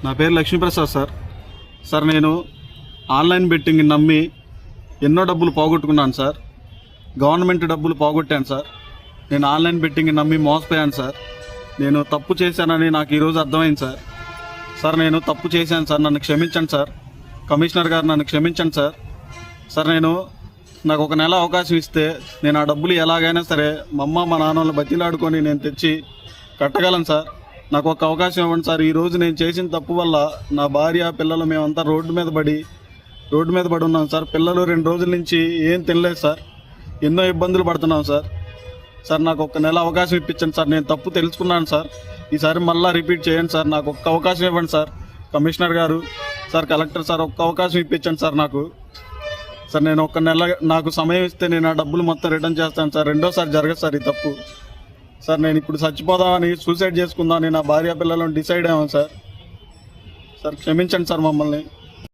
నా పేరు Lakshmi Prasad sir. Sir నేను ఆన్లైన్ బెట్టింగ్ నమ్మి ఎన్నో డబ్బులు పోగొట్టుకున్నాను సార్. గవర్నమెంట్ డబ్బులు పోగొట్టాను సార్. నేను ఆన్లైన్ బెట్టింగ్ నమ్మి మోసపోయాను సార్. నేను తప్పు చేశానని నాకు ఈరోజు అర్థమైంది సార్. సార్ నేను తప్పు చేశాను సార్, నన్ను క్షమించండి సార్. కమిషనర్ గారు నన్ను క్షమించండి సార్. సార్ నాకు ఒక నెల అవకాశం ఇస్తే నేను ఆ డబ్బులు ఎలాగైనా సరే మా అమ్మ మా నాన్నలు బతిలాడుకొని నేను తెచ్చి కట్టగలను సార్. నాకు ఒక అవకాశం ఇవ్వండి సార్. ఈరోజు నేను చేసిన తప్పు వల్ల నా భార్య పిల్లలు మేమంతా రోడ్డు మీద పడి ఉన్నాం సార్. పిల్లలు 2 రోజుల నుంచి ఏం తినలేదు సార్. ఎన్నో ఇబ్బందులు పడుతున్నాం సార్. సార్ నాకు ఒక నెల అవకాశం ఇప్పించండి సార్. నేను తప్పు తెలుసుకున్నాను సార్. ఈసారి మళ్ళీ రిపీట్ చేయండి సార్. నాకు ఒక్క అవకాశం ఇవ్వండి సార్. కమిషనర్ గారు సార్, కలెక్టర్ సార్, ఒక్క అవకాశం ఇప్పించండి సార్ నాకు. సార్ నేను ఒక నెల నాకు సమయం ఇస్తే నేను ఆ డబ్బులు మొత్తం రిటర్న్ చేస్తాను సార్. రెండోసారి జరగదు సార్ ఈ తప్పు. సార్ నేను ఇప్పుడు చచ్చిపోదామని, సూసైడ్ చేసుకుందామని నా భార్య పిల్లలను డిసైడ్ అయ్యాను సార్. సార్ క్షమించండి సార్ మమ్మల్ని.